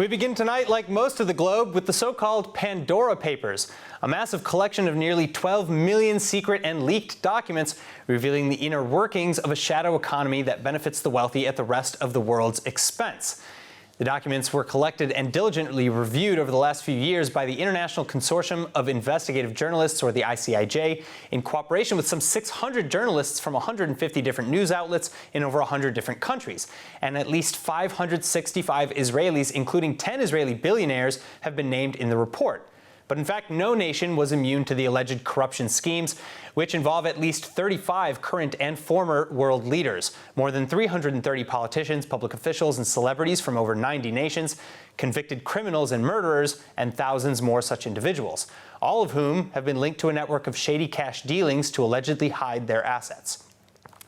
We begin tonight, like most of the globe, with the so-called Pandora Papers, a massive collection of nearly 12 million secret and leaked documents revealing the inner workings of a shadow economy that benefits the wealthy at the rest of the world's expense. The documents were collected and diligently reviewed over the last few years by the International Consortium of Investigative Journalists, or the ICIJ, in cooperation with some 600 journalists from 150 different news outlets in over 100 different countries. And at least 565 Israelis, including 10 Israeli billionaires, have been named in the report. But in fact, no nation was immune to the alleged corruption schemes, which involve at least 35 current and former world leaders, more than 330 politicians, public officials, and celebrities from over 90 nations, convicted criminals and murderers, and thousands more such individuals, all of whom have been linked to a network of shady cash dealings to allegedly hide their assets.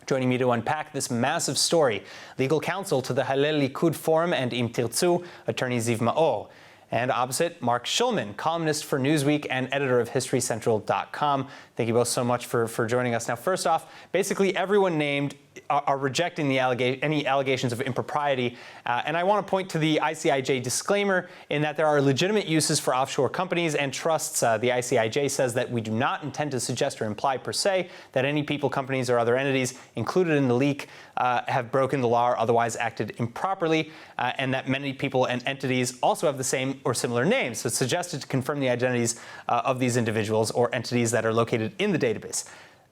Joining me to unpack this massive story, legal counsel to the Hallel-Likud Forum and Tirtzu, attorney Ziv Maor. And opposite, Marc Schulman, columnist for Newsweek and editor of HistoryCentral.com. Thank you both so much for joining us. Now, first off, basically everyone named are rejecting the any allegations of impropriety. And I want to point to the ICIJ disclaimer in that there are legitimate uses for offshore companies and trusts. The ICIJ says that we do not intend to suggest or imply per se that any people, companies, or other entities included in the leak have broken the law or otherwise acted improperly, and that many people and entities also have the same or similar names. So it's suggested to confirm the identities of these individuals or entities that are located in the database.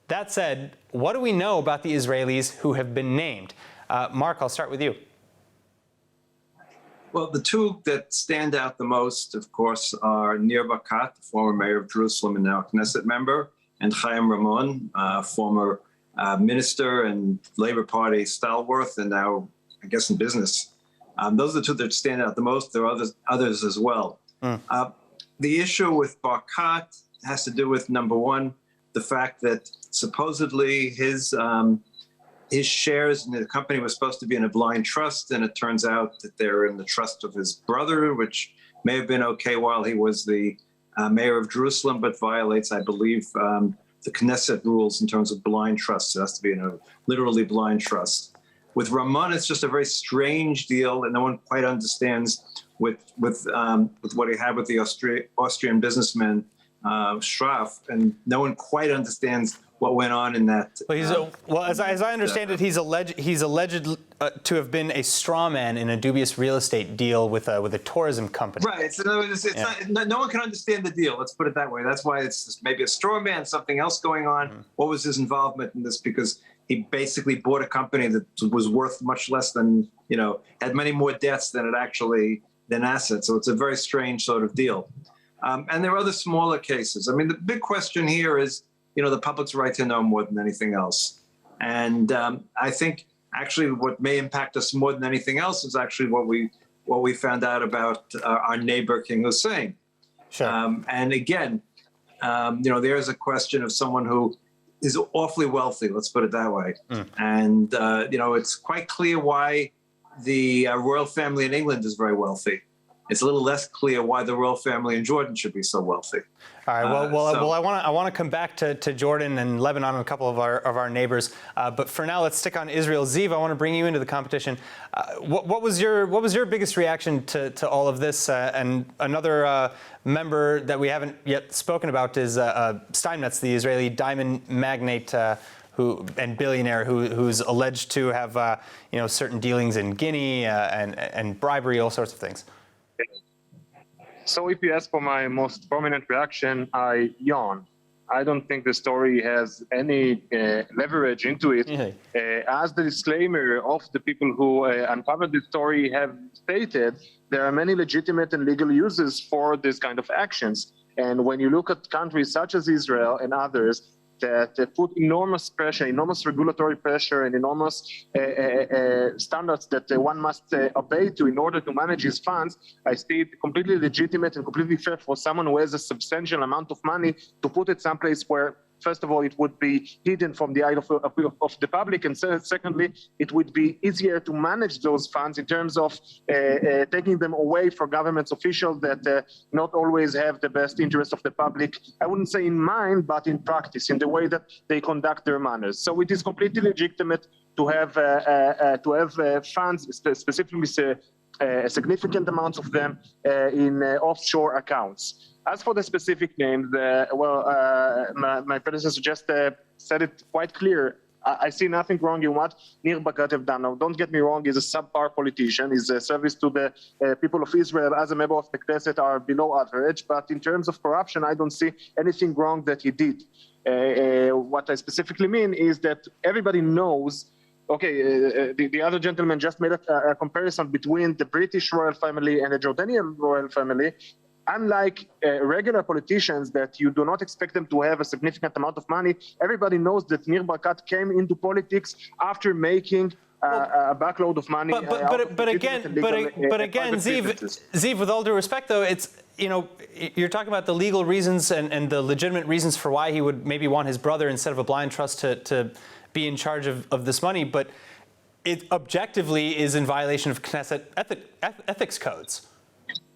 That said, what do we know about the Israelis who have been named? Mark, I'll start with you. Well, the two that stand out the most, of course, are Nir Barkat, the former mayor of Jerusalem and now a Knesset member, and Chaim Ramon, former minister and Labor Party stalwart, and now, I guess, in business. Those are the two that stand out the most. There are others as well. The issue with Barkat has to do with, number one, the fact that supposedly his shares in the company were supposed to be in a blind trust, and it turns out that they're in the trust of his brother, which may have been okay while he was the mayor of Jerusalem, but violates, I believe, the Knesset rules in terms of blind trust. It has to be in a literally blind trust. With Ramon, it's just a very strange deal, and no one quite understands with what he had with the Austrian businessman Straff, and no one quite understands what went on in that. Well, as I understand it, he's alleged to have been a straw man in a dubious real estate deal with a tourism company. Right. No one can understand the deal. Let's put it that way. That's why it's maybe a straw man, something else going on. What was his involvement in this? Because he basically bought a company that was worth much less than, had many more debts than assets. So it's a very strange sort of deal. And there are other smaller cases. I mean, the big question here is, the public's right to know more than anything else. And I think actually what may impact us more than anything else is actually what we found out about our neighbor, King Hussein. Sure. And again, there's a question of someone who is awfully wealthy, let's put it that way. And, it's quite clear why the royal family in England is very wealthy. It's a little less clear why the royal family in Jordan should be so wealthy. All right. Well, I want to come back to Jordan and Lebanon and a couple of our neighbors. But for now, let's stick on Israel. Ziv, I want to bring you into the competition. What was your biggest reaction to all of this? And another member that we haven't yet spoken about is Steinmetz, the Israeli diamond magnate and billionaire who's alleged to have certain dealings in Guinea and bribery, all sorts of things. So if you ask for my most prominent reaction, I yawn. I don't think the story has any leverage into it. As the disclaimer of the people who uncovered the story have stated, there are many legitimate and legal uses for this kind of actions. And when you look at countries such as Israel and others that put enormous pressure, enormous regulatory pressure, and enormous standards that one must obey to in order to manage his funds, I see it completely legitimate and completely fair for someone who has a substantial amount of money to put it someplace where, first of all, it would be hidden from the eye of the public, and secondly, it would be easier to manage those funds in terms of taking them away from government officials that not always have the best interest of the public, I wouldn't say in mind, but in practice, in the way that they conduct their manners. So it is completely legitimate to have funds, specifically significant amounts of them in offshore accounts. As for the specific names, my predecessor just said it quite clear. I see nothing wrong in what Nir Barkat have done. Now, don't get me wrong, he's a subpar politician. His service to the people of Israel as a member of the Knesset are below average. But in terms of corruption, I don't see anything wrong that he did. What I specifically mean is that everybody knows. Okay, the other gentleman just made a comparison between the British royal family and the Jordanian royal family. Unlike regular politicians that you do not expect them to have a significant amount of money, everybody knows that Nir Barkat came into politics after making a backload of money. But again, Ziv, with all due respect, though, it's, you know, you're talking about the legal reasons and the legitimate reasons for why he would maybe want his brother instead of a blind trust to be in charge of this money, but it objectively is in violation of Knesset ethics codes.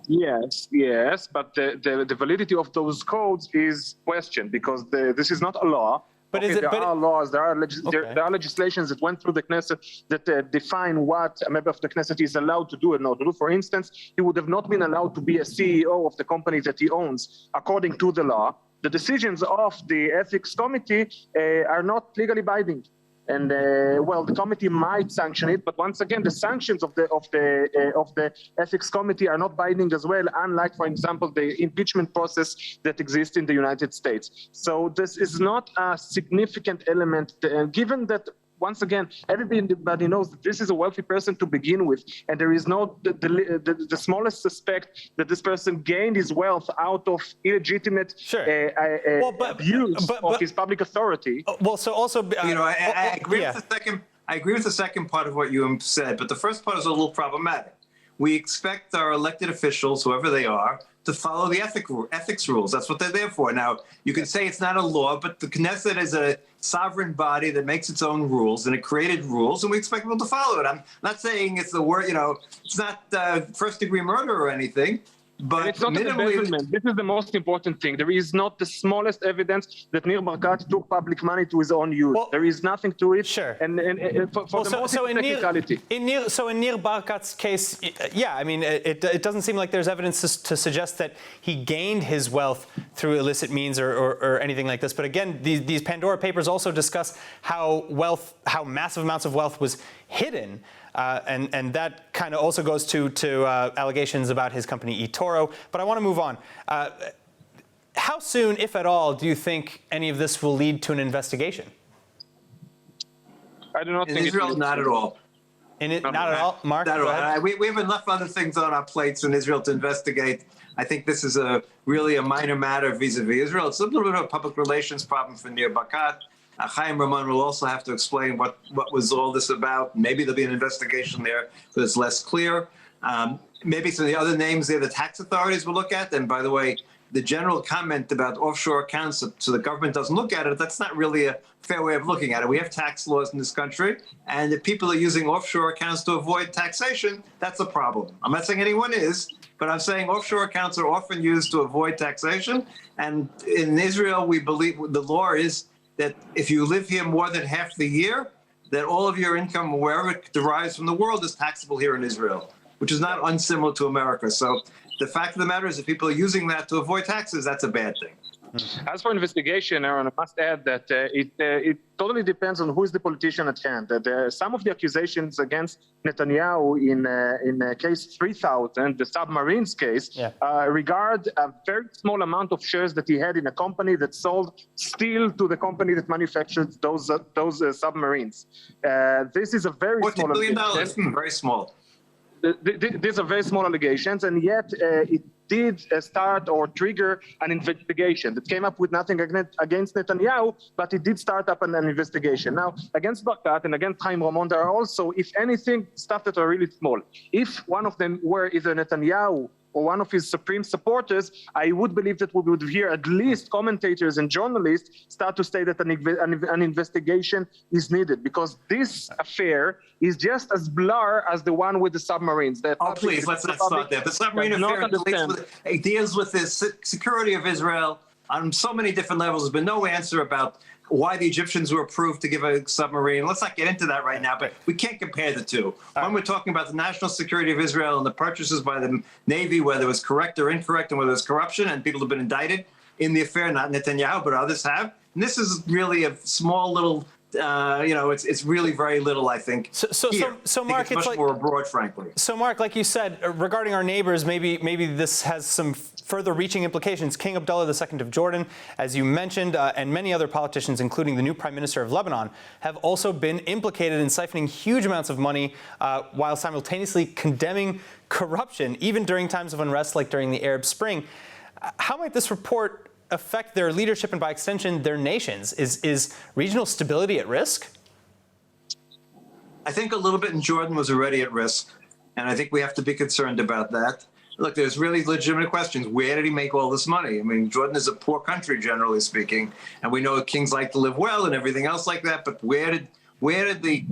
Yes, but the validity of those codes is questioned because this is not a law. But okay, there are laws, there are legislations that went through the Knesset that define what a member of the Knesset is allowed to do and not to do. For instance, he would have not been allowed to be a CEO of the company that he owns, according to the law. The decisions of the ethics committee are not legally binding. And the committee might sanction it, but once again, the sanctions of the ethics committee are not binding as well. Unlike, for example, the impeachment process that exists in the United States. So this is not a significant element, given that. Once again, everybody knows that this is a wealthy person to begin with, and there is no the smallest suspect that this person gained his wealth out of illegitimate abuse of his public authority. Well, so also, I agree with the second. I agree with the second part of what you said, but the first part is a little problematic. We expect our elected officials, whoever they are, to follow the ethics rules. That's what they're there for. Now, you can say it's not a law, but the Knesset is a sovereign body that makes its own rules, and it created rules, and we expect people to follow it. I'm not saying it's the word, it's not first-degree murder or anything, but and it's not an embezzlement. This is the most important thing. There is not the smallest evidence that Nir Barkat took public money to his own use. Well, there is nothing to it. Sure. And for the most technicality. In Nir Barkat's case, it doesn't seem like there's evidence to suggest that he gained his wealth through illicit means or anything like this. But again, these Pandora Papers also discuss how massive amounts of wealth was hidden. And that kind of also goes to allegations about his company eToro. But I want to move on. How soon, if at all, do you think any of this will lead to an investigation? I do not think Israel, not at all. Not at all, Mark? Not at all. We have enough other things on our plates in Israel to investigate. I think this is really a minor matter vis-a-vis Israel. It's a little bit of a public relations problem for Nir Barkat. Chaim Ramon will also have to explain what was all this about. Maybe there'll be an investigation there, but it's less clear. Maybe some of the other names there, the tax authorities will look at. And by the way, the general comment about offshore accounts, so the government doesn't look at it, that's not really a fair way of looking at it. We have tax laws in this country, and if people are using offshore accounts to avoid taxation, that's a problem. I'm not saying anyone is, but I'm saying offshore accounts are often used to avoid taxation. And in Israel, we believe the law is that if you live here more than half the year, that all of your income, wherever it derives from the world, is taxable here in Israel, which is not unsimilar to America. So the fact of the matter is if people are using that to avoid taxes, that's a bad thing. As for investigation, Aaron, I must add that it totally depends on who is the politician at hand. Some of the accusations against Netanyahu in case 3000, the submarines case, regard a very small amount of shares that he had in a company that sold steel to the company that manufactured those submarines. This is a very small $40 billion, very small. These are very small allegations, and yet it did start or trigger an investigation that came up with nothing against Netanyahu, but it did start up an investigation. Now, against Barkat and against Chaim Ramon, there are also, if anything, stuff that are really small. If one of them were either Netanyahu or one of his supreme supporters, I would believe that we would hear at least commentators and journalists start to say that an investigation is needed, because this affair is just as blur as the one with the submarines. Please, let's not start there. The submarine affair deals with the security of Israel on so many different levels. There's been no answer about why the Egyptians were approved to give a submarine. Let's not get into that right now, but we can't compare the two. When we're talking about the national security of Israel and the purchases by the Navy, whether it was correct or incorrect, and whether it was corruption, and people have been indicted in the affair, not Netanyahu, but others have. And this is really a small little, it's really very little, I think. So Mark, it's much more abroad, frankly. So Mark, like you said, regarding our neighbors, maybe this has some further reaching implications. King Abdullah II of Jordan, as you mentioned, and many other politicians, including the new Prime Minister of Lebanon, have also been implicated in siphoning huge amounts of money while simultaneously condemning corruption, even during times of unrest like during the Arab Spring. How might this report affect their leadership and, by extension, their nations? Is regional stability at risk? I think a little bit in Jordan was already at risk, and I think we have to be concerned about that. Look, there's really legitimate questions. Where did he make all this money? I mean, Jordan is a poor country, generally speaking, and we know kings like to live well and everything else like that, but where did the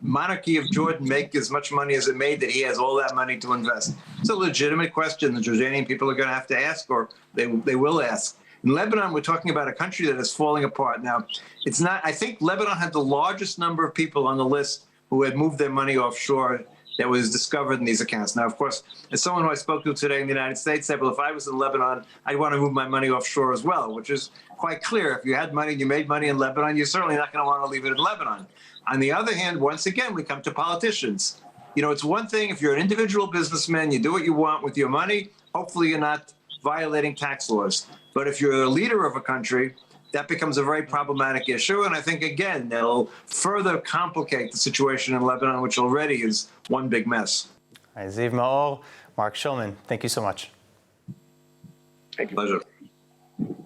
monarchy of Jordan make as much money as it made that he has all that money to invest? It's a legitimate question the Jordanian people are going to have to ask, or they will ask. In Lebanon, we're talking about a country that is falling apart. Now, it's not, I think Lebanon had the largest number of people on the list who had moved their money offshore that was discovered in these accounts. Now, of course, as someone who I spoke to today in the United States said, well, if I was in Lebanon, I'd want to move my money offshore as well, which is quite clear. If you had money and you made money in Lebanon, you're certainly not going to want to leave it in Lebanon. On the other hand, once again, we come to politicians. You know, it's one thing if you're an individual businessman, you do what you want with your money. Hopefully you're not violating tax laws. But if you're a leader of a country, that becomes a very problematic issue. And I think, again, they'll further complicate the situation in Lebanon, which already is one big mess. Ziv Maor Marc Schulman, thank you so much. Thank you. Pleasure.